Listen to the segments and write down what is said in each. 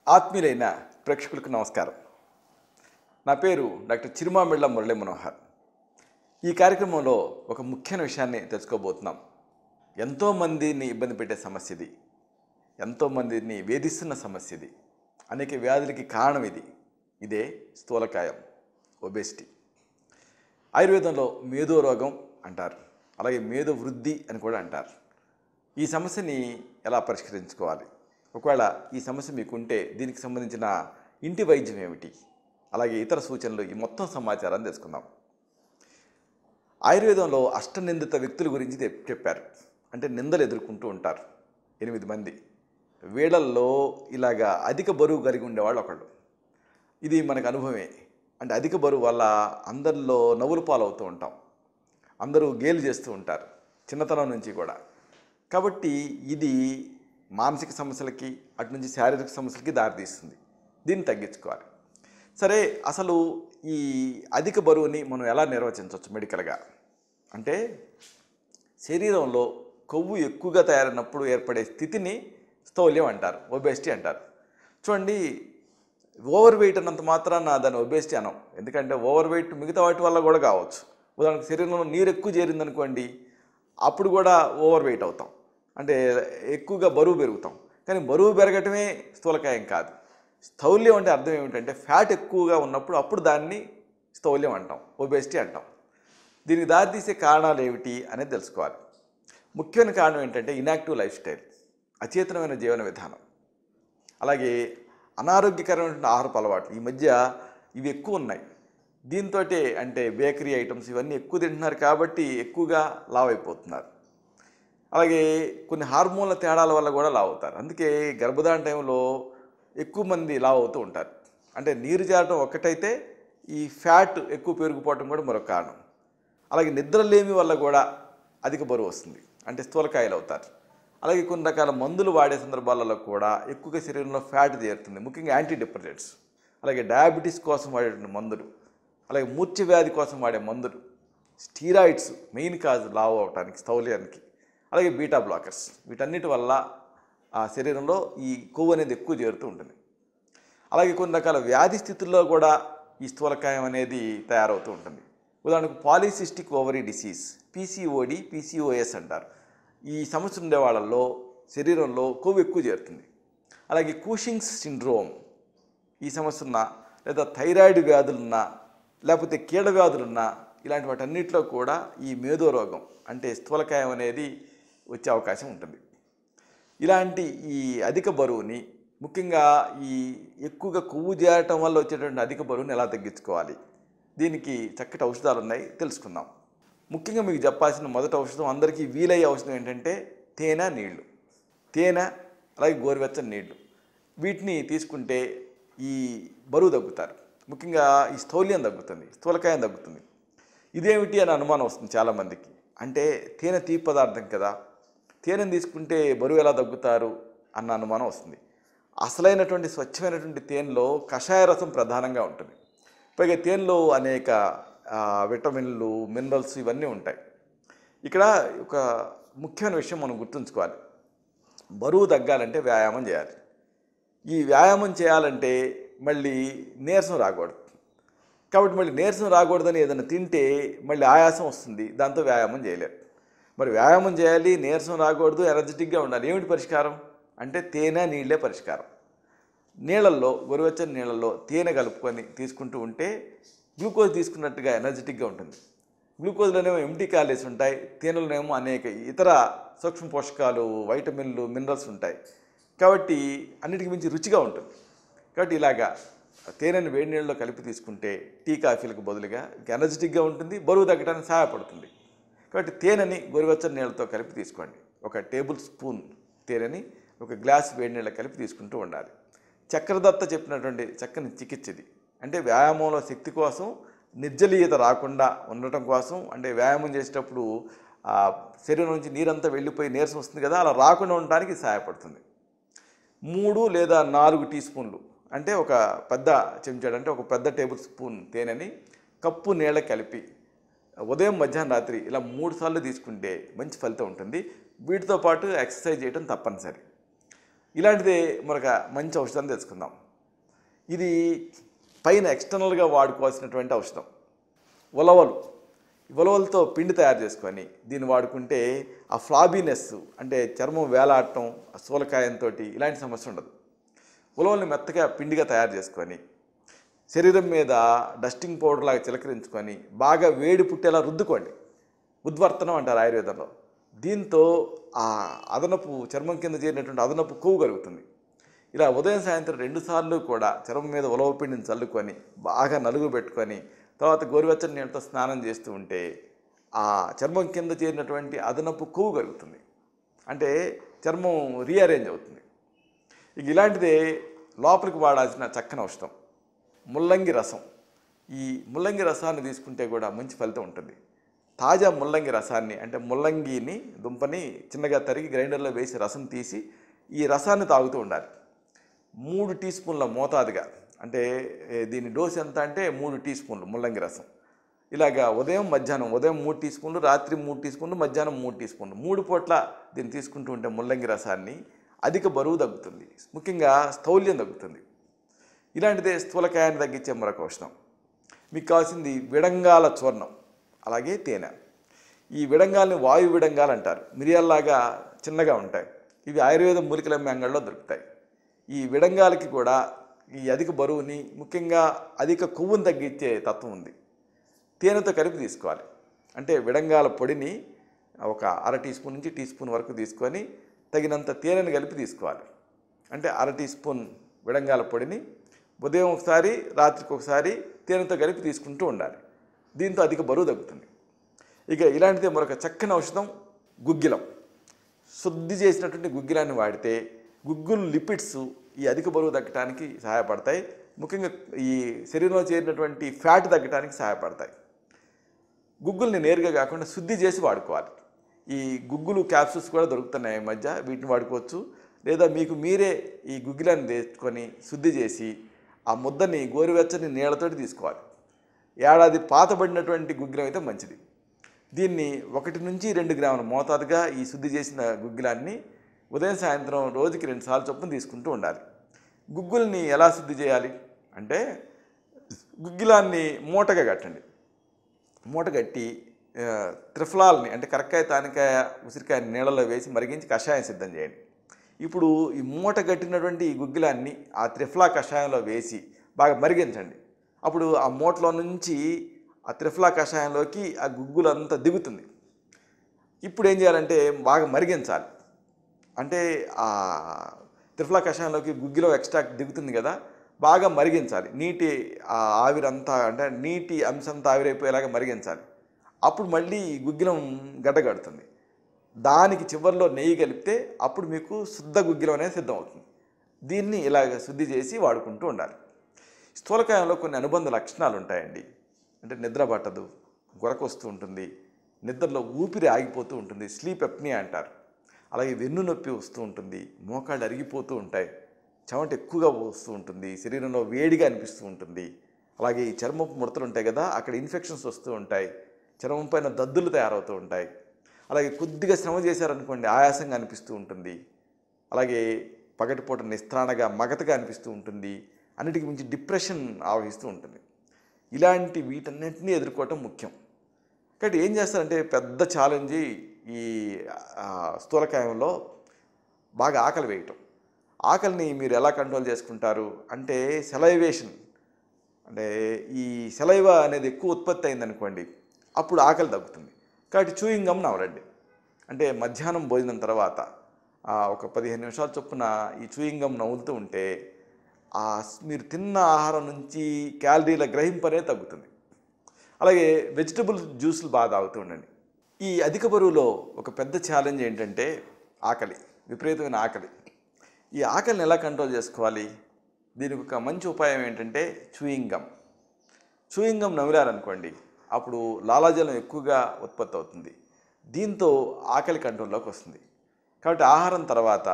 ఆత్మీయులైన ప్రేక్షకులకు నమస్కారం. నా పేరు డాక్టర్ చిరుమామిళ్ళ మురళీ మనోహర్. ఈ కార్యక్రమంలో ఒక ముఖ్యమైన విషయాన్ని తెలుసుకోబోతున్నాం. ఎంతోమందిని ఇబ్బంది పెట్టే సమస్య ఇది, ఎంతోమందిని వేధిస్తున్న సమస్య ఇది, అనేక వ్యాధులకి కారణం ఇదే స్థూలకాయం, ఒబేసిటీ. ఆయుర్వేదంలో మేధో రోగం అంటారు, అలాగే మేధో వృద్ధి అని కూడా అంటారు. ఈ సమస్యని ఎలా పరిష్కరించుకోవాలి, ఒకవేళ ఈ సమస్య మీకుంటే దీనికి సంబంధించిన ఇంటి వైద్యం ఏమిటి, అలాగే ఇతర సూచనలు, ఈ మొత్తం సమాచారాన్ని తెలుసుకుందాం. ఆయుర్వేదంలో అష్టనిందిత వ్యక్తుల గురించి చెప్పారు. అంటే నిందలు ఎదుర్కొంటూ ఉంటారు 8 మంది. వీళ్ళల్లో ఇలాగా అధిక బరువు కలిగి ఉండేవాళ్ళు ఒకళ్ళు. ఇది మనకు అనుభవమే. అంటే అధిక బరువు వల్ల అందరిలో నవ్వులు పాలవుతూ ఉంటాం, అందరూ గేలు చేస్తూ ఉంటారు చిన్నతనం నుంచి కూడా. కాబట్టి ఇది మానసిక సమస్యలకి, అటు నుంచి శారీరక సమస్యలకి దారితీస్తుంది. దీన్ని తగ్గించుకోవాలి. సరే, అసలు ఈ అధిక బరువుని మనం ఎలా నిర్వచించవచ్చు మెడికల్గా అంటే, శరీరంలో కొవ్వు ఎక్కువగా తయారైనప్పుడు ఏర్పడే స్థితిని స్థౌల్యం అంటారు, ఒబేసిటీ అంటారు. చూడండి, ఓవర్ వెయిట్ అన్నంత మాత్రాన దాన్ని ఒబేసిటీ అనం. ఎందుకంటే ఓవర్ వెయిట్ మిగతా వాటి వల్ల కూడా కావచ్చు. ఉదాహరణకు శరీరంలో నీరు ఎక్కువ చేరిందనుకోండి, అప్పుడు కూడా ఓవర్ వెయిట్ అవుతాం, అంటే ఎక్కువగా బరువు పెరుగుతాం. కానీ బరువు పెరగటమే స్థూలకాయం కాదు. స్థౌల్యం అంటే అర్థం ఏమిటంటే, ఫ్యాట్ ఎక్కువగా ఉన్నప్పుడు అప్పుడు దాన్ని స్థౌల్యం అంటాం, ఒబేసిటీ అంటాం. దీనికి దారితీసే కారణాలు ఏమిటి అనేది తెలుసుకోవాలి. ముఖ్యమైన కారణం ఏంటంటే ఇన్యాక్టివ్ లైఫ్ స్టైల్, అచేతనమైన జీవన విధానం, అలాగే అనారోగ్యకరమైన ఆహారపు అలవాట్లు. ఈ మధ్య ఇవి ఎక్కువ ఉన్నాయి. దీంతో అంటే బేకరీ ఐటమ్స్ ఇవన్నీ ఎక్కువ తింటున్నారు కాబట్టి ఎక్కువగా లావు అయిపోతున్నారు. అలాగే కొన్ని హార్మోన్ల తేడాల వల్ల కూడా లావు అవుతారు. అందుకే గర్భధారణ టైంలో ఎక్కువ మంది లావు అవుతూ ఉంటారు. అంటే నీరు చేరడం ఒక్కటైతే ఈ ఫ్యాట్ ఎక్కువ పెరిగిపోవడం కూడా మరొక కారణం. అలాగే నిద్రలేమి వల్ల కూడా అధిక బరువు వస్తుంది, అంటే స్థూలకాయలు అవుతారు. అలాగే కొన్ని రకాల మందులు వాడే సందర్భాలలో కూడా ఎక్కువగా శరీరంలో ఫ్యాట్ చేరుతుంది, ముఖ్యంగా యాంటీ డిప్రెసెంట్స్, అలాగే డయాబెటీస్ కోసం వాడే మందులు, అలాగే మూర్ఛ వ్యాధి కోసం వాడే మందులు, స్టీరాయిడ్స్ మెయిన్ కాజ్ లావు అవడానికి, స్థౌల్యానికి. అలాగే బీటా బ్లాకర్స్, వీటన్నిటి వల్ల ఆ శరీరంలో ఈ కొవ్వు అనేది ఎక్కువ చేరుతూ ఉంటుంది. అలాగే కొన్ని రకాల వ్యాధి స్థితుల్లో కూడా ఈ స్థూలకాయం అనేది తయారవుతూ ఉంటుంది. ఉదాహరణకు polycystic ovary disease, PCOD, PCOS అంటారు. ఈ సమస్య ఉండే వాళ్ళల్లో శరీరంలో కొవ్వు ఎక్కువ చేరుతుంది. అలాగే కూషింగ్స్ సిండ్రోమ్, ఈ సమస్య ఉన్నా, లేదా థైరాయిడ్ వ్యాధులున్నా, లేకపోతే కీళ్ళ వ్యాధులున్నా, ఇలాంటి వాటన్నిటిలో కూడా ఈ మేధో రోగం అంటే స్థూలకాయం అనేది వచ్చే అవకాశం ఉంటుంది. ఇలాంటి ఈ అధిక బరువుని, ముఖ్యంగా ఈ ఎక్కువగా కొవ్వు చేరటం వల్ల వచ్చేటువంటి అధిక బరువుని ఎలా తగ్గించుకోవాలి, దీనికి చక్కటి ఔషధాలు ఉన్నాయి, తెలుసుకుందాం. ముఖ్యంగా మీకు చెప్పాల్సిన మొదటి ఔషధం, అందరికీ వీలయ్యే ఔషధం ఏంటంటే తేనె, నీళ్లు. తేనె అలాగే గోరువెచ్చని నీళ్లు, వీటిని తీసుకుంటే ఈ బరువు తగ్గుతారు. ముఖ్యంగా ఈ స్థౌల్యం తగ్గుతుంది, స్థూలకాయం తగ్గుతుంది. ఇదేమిటి అని అనుమానం వస్తుంది చాలామందికి. అంటే తేనె తీపి పదార్థం కదా, తేనెను తీసుకుంటే బరువు ఎలా తగ్గుతారు అన్న అనుమానం వస్తుంది. అసలైనటువంటి స్వచ్ఛమైనటువంటి తేనెలో కషాయ రసం ప్రధానంగా ఉంటుంది. పైగా తేనెలో అనేక విటమిన్లు, మినరల్స్ ఇవన్నీ ఉంటాయి. ఇక్కడ ఒక ముఖ్యమైన విషయం మనం గుర్తుంచుకోవాలి. బరువు తగ్గాలంటే వ్యాయామం చేయాలి. ఈ వ్యాయామం చేయాలంటే మళ్ళీ నీరసం రాకూడదు. కాబట్టి మళ్ళీ నీరసం రాకూడదని ఏదైనా తింటే మళ్ళీ ఆయాసం వస్తుంది, దాంతో వ్యాయామం చేయలేరు. మరి వ్యాయామం చేయాలి, నీరసం రాకూడదు, ఎనర్జెటిక్గా ఉండాలి. ఏమిటి పరిష్కారం అంటే తేనె, నీళ్ళే పరిష్కారం. నీళ్ళల్లో, గోరువెచ్చని నీళ్ళల్లో తేనె కలుపుకొని తీసుకుంటూ ఉంటే గ్లూకోజ్ తీసుకున్నట్టుగా ఎనర్జెటిక్గా ఉంటుంది. గ్లూకోజ్లోనేమో ఎంటీ క్యాలరీస్ ఉంటాయి, తేనెలోనేమో అనేక ఇతర సూక్ష్మ పోషకాలు, వైటమిన్లు, మినరల్స్ ఉంటాయి. కాబట్టి అన్నిటికి మించి రుచిగా ఉంటుంది. కాబట్టి ఇలాగా తేనెను వేడి నీళ్ళలో కలిపి తీసుకుంటే టీ, కాఫీలకు బదులుగా ఎనర్జెటిక్గా ఉంటుంది, బరువు తగ్గడానికి సహాయపడుతుంది. కాబట్టి తేనెని గోరువెచ్చని నీళ్ళతో కలిపి తీసుకోండి. 1 టేబుల్ స్పూన్ తేనెని 1 గ్లాస్ వేడి నీళ్ళ కలిపి తీసుకుంటూ ఉండాలి. చక్రదత్త చెప్పినటువంటి చక్కని చికిత్స ఇది. అంటే వ్యాయామంలో శక్తి కోసం, నిర్జలీయత రాకుండా ఉండటం కోసం, అంటే వ్యాయామం చేసేటప్పుడు శరీరం నుంచి నీరంతా వెళ్ళిపోయి నీరసం వస్తుంది కదా, అలా రాకుండా ఉండడానికి సహాయపడుతుంది. 3 లేదా 4 టీ స్పూన్లు, అంటే ఒక పెద్ద చెంచాడు, అంటే ఒక పెద్ద టేబుల్ స్పూన్ తేనెని కప్పు నీళ్ళ కలిపి ఉదయం, మధ్యాహ్నం, రాత్రి ఇలా 3 సార్లు తీసుకుంటే మంచి ఫలితం ఉంటుంది. వీటితో పాటు ఎక్సర్సైజ్ చేయడం తప్పనిసరి. ఇలాంటిదే మరొక మంచి ఔషధాన్ని తెచ్చుకుందాం. ఇది పైన ఎక్స్టర్నల్గా వాడుకోవాల్సినటువంటి ఔషధం. ఉలవలు. ఉలవలతో పిండి తయారు చేసుకొని దీన్ని వాడుకుంటే ఆ ఫ్లాబీనెస్ అంటే చర్మం వేలాడటం, స్థూలకాయంతో ఇలాంటి సమస్య ఉండదు. ఉలవల్ని మెత్తగా పిండిగా తయారు చేసుకొని శరీరం మీద డస్టింగ్ పౌడర్ లాగా చిలకరించుకొని బాగా వేడి పుట్టేలా రుద్దుకోండి. ఉద్వర్తనం అంటారు ఆయుర్వేదంలో. దీంతో ఆ అదనపు చర్మం కింద చేరినటువంటి అదనపు కొవ్వు కలుగుతుంది. ఇలా ఉదయం సాయంత్రం 2 సార్లు కూడా చర్మం మీద ఉలవ పిండిని చల్లుకొని బాగా నలుగు పెట్టుకొని తర్వాత గోరువెచ్చని నీళ్ళతో స్నానం చేస్తూ ఉంటే ఆ చర్మం కింద చేరినటువంటి అదనపు కొవ్వు కలుగుతుంది. అంటే చర్మం రీఅరేంజ్ అవుతుంది. ఇక ఇలాంటిదే లోపలికి వాడాల్సిన చక్కని ఔషధం ముల్లంగి రసం. ఈ ముల్లంగి రసాన్ని తీసుకుంటే కూడా మంచి ఫలితం ఉంటుంది. తాజా ముల్లంగి రసాన్ని అంటే ముల్లంగిని దుంపని చిన్నగా తరిగి గ్రైండర్లో వేసి రసం తీసి ఈ రసాన్ని తాగుతూ ఉండాలి. 3 టీ స్పూన్ల మోతాదుగా, అంటే దీని డోస్ ఎంత అంటే 3 టీ స్పూన్లు ముల్లంగి రసం. ఇలాగా ఉదయం మధ్యాహ్నం, ఉదయం 3 టీ స్పూన్లు, రాత్రి 3 టీ స్పూన్లు, మధ్యాహ్నం 3 టీ స్పూన్లు, 3 పూట్ల దీన్ని తీసుకుంటూ ఉంటే ముల్లంగి రసాన్ని అధిక బరువు తగ్గుతుంది, ముఖ్యంగా స్థౌల్యం తగ్గుతుంది. ఇలాంటిదే స్థూలకాయాన్ని తగ్గించే మరొక ఔషధం. మీకు కావాల్సింది విడంగాల చూర్ణం, అలాగే తేనె. ఈ విడంగాల్ని వాయు విడంగాలు అంటారు. మిరియాల్లాగా చిన్నగా ఉంటాయి. ఇవి ఆయుర్వేద మూలికల అంగడిలో దొరుకుతాయి. ఈ విడంగాలకి కూడా ఈ అధిక బరువుని, ముఖ్యంగా అధిక కొవ్వుని తగ్గించే తత్వం ఉంది. తేనెతో కలిపి తీసుకోవాలి. అంటే విడంగాల పొడిని ఒక అర టీ స్పూన్ నుంచి టీ స్పూన్ వరకు తీసుకొని తగినంత తేనెను కలిపి తీసుకోవాలి. అంటే అర టీ స్పూన్ విడంగాల పొడిని ఉదయం ఒకసారి, రాత్రికి ఒకసారి తేనెతో కలిపి తీసుకుంటూ ఉండాలి. దీంతో అధిక బరువు తగ్గుతుంది. ఇక ఇలాంటిదే మరొక చక్కని ఔషధం గుగ్గిలం. శుద్ధి చేసినటువంటి గుగ్గిలాన్ని వాడితే గుగ్గులు లిపిడ్స్ ఈ అధిక బరువు తగ్గడానికి సహాయపడతాయి. ముఖ్యంగా ఈ శరీరంలో చేరినటువంటి ఫ్యాట్ తగ్గడానికి సహాయపడతాయి. గుగ్గుల్ని నేరుగా కాకుండా శుద్ధి చేసి వాడుకోవాలి. ఈ గుగ్గులు క్యాప్సూల్స్ కూడా దొరుకుతున్నాయి ఈ మధ్య, వీటిని వాడుకోవచ్చు. లేదా మీకు మీరే ఈ గుగ్గిలాన్ని తెచ్చుకొని శుద్ధి చేసి ఆ ముద్దని గోరువెచ్చని నీళ్ళతోటి తీసుకోవాలి. ఏడాది పాతబడినటువంటి గుగ్గిలం అయితే మంచిది. దీన్ని 1 నుంచి 2 గ్రాముల మోతాదుగా ఈ శుద్ధి చేసిన గుగ్గిలాన్ని ఉదయం సాయంత్రం రోజుకి 2 సార్లు చొప్పున తీసుకుంటూ ఉండాలి. గుగ్గుల్ని ఎలా శుద్ధి చేయాలి అంటే గుగ్గిలాన్ని మూటగా కట్టండి. మూట కట్టి త్రిఫలాల్ని అంటే కరక్కాయ, తానికాయ, ఉసిరికాయ నీళ్ళలో వేసి మరిగించి కషాయం సిద్ధం చేయండి. ఇప్పుడు ఈ మూట కట్టినటువంటి ఈ గుగ్గిలాన్ని ఆ త్రిఫలా కషాయంలో వేసి బాగా మరిగించండి. అప్పుడు ఆ మూటలో నుంచి ఆ త్రిఫలా కషాయంలోకి ఆ గుగ్గులంతా దిగుతుంది. ఇప్పుడు ఏం చేయాలంటే బాగా మరిగించాలి. అంటే ఆ త్రిఫలా కషాయంలోకి గుగ్గిలో ఎక్స్ట్రాక్ట్ దిగుతుంది కదా, బాగా మరిగించాలి. నీటి ఆవిరంతా అంటే నీటి అంశంతా ఆవిరైపోయేలాగా మరిగించాలి. అప్పుడు మళ్ళీ గుగ్గిలం గడ్డగడుతుంది. దానికి చివరిలో నెయ్యి కలిపితే అప్పుడు మీకు శుద్ధ గుగ్గిలం అనేది సిద్ధం అవుతుంది. దీన్ని ఇలాగ శుద్ధి చేసి వాడుకుంటూ ఉండాలి. స్థూలకాయంలో కొన్ని అనుబంధ లక్షణాలు ఉంటాయండి. అంటే నిద్ర పట్టదు, గురకు వస్తూ ఉంటుంది, నిద్రలో ఊపిరి ఆగిపోతూ ఉంటుంది, స్లీప్ ఎప్నియా అంటారు. అలాగే వెన్ను నొప్పి వస్తూ ఉంటుంది, మోకాళ్ళు అరిగిపోతూ ఉంటాయి, చెమట ఎక్కువగా వస్తూ ఉంటుంది, శరీరంలో వేడిగా అనిపిస్తూ ఉంటుంది. అలాగే ఈ చర్మపు ముడతలు ఉంటాయి కదా, అక్కడ ఇన్ఫెక్షన్స్ వస్తూ ఉంటాయి, చర్మం పైన దద్దులు తయారవుతూ ఉంటాయి. అలాగే కొద్దిగా శ్రమ చేశారనుకోండి ఆయాసంగా అనిపిస్తూ ఉంటుంది. అలాగే పగటిపూట నిస్త్రాణగా మగతగా అనిపిస్తూ ఉంటుంది. అన్నిటికీ మించి డిప్రెషన్ ఆవహిస్తూ ఉంటుంది. ఇలాంటి వీటన్నింటినీ ఎదుర్కోవటం ముఖ్యం. కాబట్టి ఏం చేస్తారంటే పెద్ద ఛాలెంజ్ ఈ స్థూలకాయంలో బాగా ఆకలి వేయటం. ఆకలిని మీరు ఎలా కంట్రోల్ చేసుకుంటారు అంటే సెలైవేషన్, అంటే ఈ సెలైవా అనేది ఎక్కువ ఉత్పత్తి అయిందనుకోండి, అప్పుడు ఆకలి తగ్గుతుంది. కాబట్టి చూయింగ్ గమ్ నవలండి. అంటే మధ్యాహ్నం భోజనం తర్వాత ఒక 15 నిమిషాల చొప్పున ఈ చూయింగ్ గమ్ నవ్వులుతూ ఉంటే మీరు తిన్న ఆహారం నుంచి క్యాలరీల గ్రహింపు అనేది తగ్గుతుంది. అలాగే వెజిటబుల్ జ్యూసులు బాగా తాగుతూ ఉండండి. ఈ అధిక బరువులో ఒక పెద్ద ఛాలెంజ్ ఏంటంటే ఆకలి, విపరీతమైన ఆకలి. ఈ ఆకలిని ఎలా కంట్రోల్ చేసుకోవాలి? దీనికి ఒక మంచి ఉపాయం ఏంటంటే చూయింగ్ గమ్. చూయింగ్ గమ్ నమిలారనుకోండి, అప్పుడు లాలాజలం ఎక్కువగా ఉత్పత్తి అవుతుంది. దీంతో ఆకలి కంట్రోల్లోకి వస్తుంది. కాబట్టి ఆహారం తర్వాత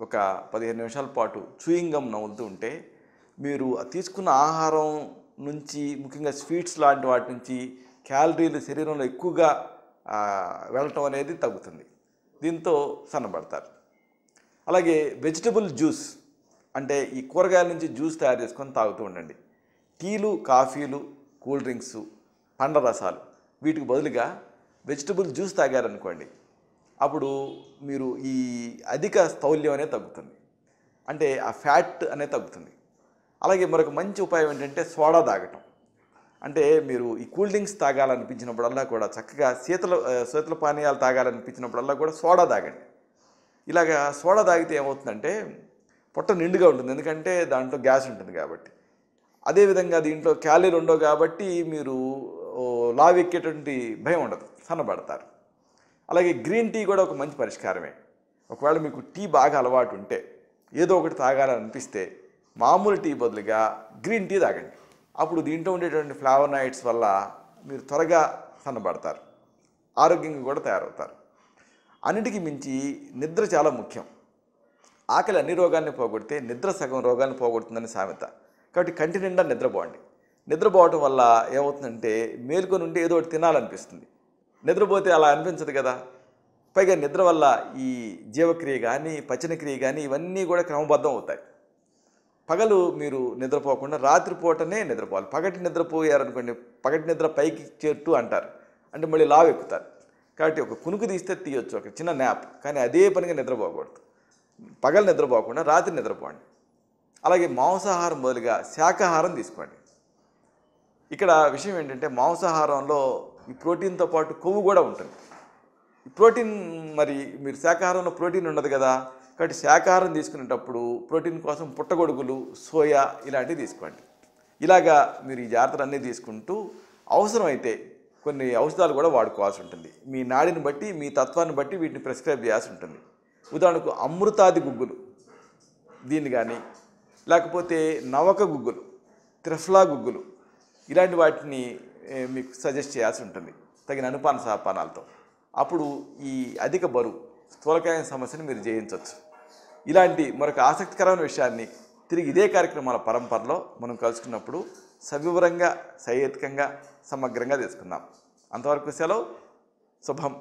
ఒక 15 నిమిషాల పాటు చూయింగ్ గమ్ నవ్వులుతూ ఉంటే మీరు తీసుకున్న ఆహారం నుంచి, ముఖ్యంగా స్వీట్స్ లాంటి వాటి నుంచి క్యాలరీలు శరీరంలో ఎక్కువగా వెళ్ళటం అనేది తగ్గుతుంది. దీంతో సన్నబడతారు. అలాగే వెజిటబుల్ జ్యూస్ అంటే ఈ కూరగాయల నుంచి జ్యూస్ తయారు చేసుకొని తాగుతూ ఉండండి. టీలు, కాఫీలు, కూల్ డ్రింక్స్, పండ్ల రసాలు వీటికి బదులుగా వెజిటబుల్ జ్యూస్ తాగారనుకోండి, అప్పుడు మీరు ఈ అధిక స్థౌల్యం అనేది తగ్గుతుంది. అంటే ఆ ఫ్యాట్ అనేది తగ్గుతుంది. అలాగే మరొక మంచి ఉపాయం ఏంటంటే సోడా తాగటం. అంటే మీరు ఈ కూల్ డ్రింక్స్ తాగాలనిపించినప్పుడల్లా కూడా చక్కగా శీతల పానీయాలు తాగాలనిపించినప్పుడల్లా కూడా సోడా తాగండి. ఇలాగా సోడా తాగితే ఏమవుతుందంటే పొట్ట నిండుగా ఉంటుంది, ఎందుకంటే దాంట్లో గ్యాస్ ఉంటుంది కాబట్టి. అదేవిధంగా దీంట్లో క్యాలరీలు ఉండవు కాబట్టి మీరు లావెక్కేటువంటి భయం ఉండదు, సన్నబడతారు. అలాగే గ్రీన్ టీ కూడా ఒక మంచి పరిష్కారమే. ఒకవేళ మీకు టీ బాగా అలవాటు ఉంటే, ఏదో ఒకటి తాగాలనిపిస్తే మామూలు టీ బదులుగా గ్రీన్ టీ తాగండి. అప్పుడు దీంట్లో ఉండేటువంటి ఫ్లావనాయిడ్స్ వల్ల మీరు త్వరగా సన్నబడతారు, ఆరోగ్యంగా కూడా తయారవుతారు. అన్నిటికీ మించి నిద్ర చాలా ముఖ్యం. ఆకలి అన్ని రోగాల్ని పోగొడితే నిద్ర సగం రోగాల్ని పోగొడుతుందని సామెత. కాబట్టి కంటి నిండా నిద్రపోండి. నిద్రపోవటం వల్ల ఏమవుతుందంటే మేలుకొని ఉండి ఏదో ఒకటి తినాలనిపిస్తుంది. నిద్రపోతే అలా అనిపించదు కదా. పైగా నిద్ర వల్ల ఈ జీవక్రియ కానీ, పచనక్రియ కానీ ఇవన్నీ కూడా క్రమబద్ధం అవుతాయి. పగలు మీరు నిద్రపోకుండా రాత్రిపూటనే నిద్రపోవాలి. పగటి నిద్రపోయారనుకోండి, పగటి నిద్ర పైకి చేట్టు అంటారు, అంటే మళ్ళీ లావు ఎక్కుతారు. కాబట్టి ఒక కునుకు తీస్తే తీయొచ్చు, ఒక చిన్న న్యాప్, కానీ అదే పనిగా నిద్రపోకూడదు. పగలు నిద్రపోకుండా రాత్రి నిద్రపోండి. అలాగే మాంసాహారం బదులుగా శాకాహారం తీసుకోండి. ఇక్కడ విషయం ఏంటంటే మాంసాహారంలో ఈ ప్రోటీన్తో పాటు కొవ్వు కూడా ఉంటుంది. ఈ ప్రోటీన్ మరి మీరు శాకాహారంలో ప్రోటీన్ ఉండదు కదా, కాబట్టి శాకాహారం తీసుకునేటప్పుడు ప్రోటీన్ కోసం పుట్టగొడుగులు, సోయా ఇలాంటివి తీసుకోండి. ఇలాగా మీరు ఈ జాగ్రత్తలన్నీ తీసుకుంటూ అవసరమైతే కొన్ని ఔషధాలు కూడా వాడుకోవాల్సి ఉంటుంది. మీ నాడిని బట్టి, మీ తత్వాన్ని బట్టి వీటిని ప్రిస్క్రైబ్ చేయాల్సి ఉంటుంది. ఉదాహరణకు అమృతాది గుగ్గులు దీన్ని కానీ, లేకపోతే నవక గుగ్గులు, త్రిఫలా గుగ్గులు ఇలాంటి వాటిని మీకు సజెస్ట్ చేయాల్సి ఉంటుంది తగిన అనుపాన సహపానాలతో. అప్పుడు ఈ అధిక బరువు, స్థూలకాయ సమస్యను మీరు జయించవచ్చు. ఇలాంటి మరొక ఆసక్తికరమైన విషయాన్ని తిరిగి ఇదే కార్యక్రమాల పరంపరలో మనం కలుసుకున్నప్పుడు సవివరంగా, సహేతుకంగా, సమగ్రంగా తెలుసుకుందాం. అంతవరకు సెలవు. శుభం.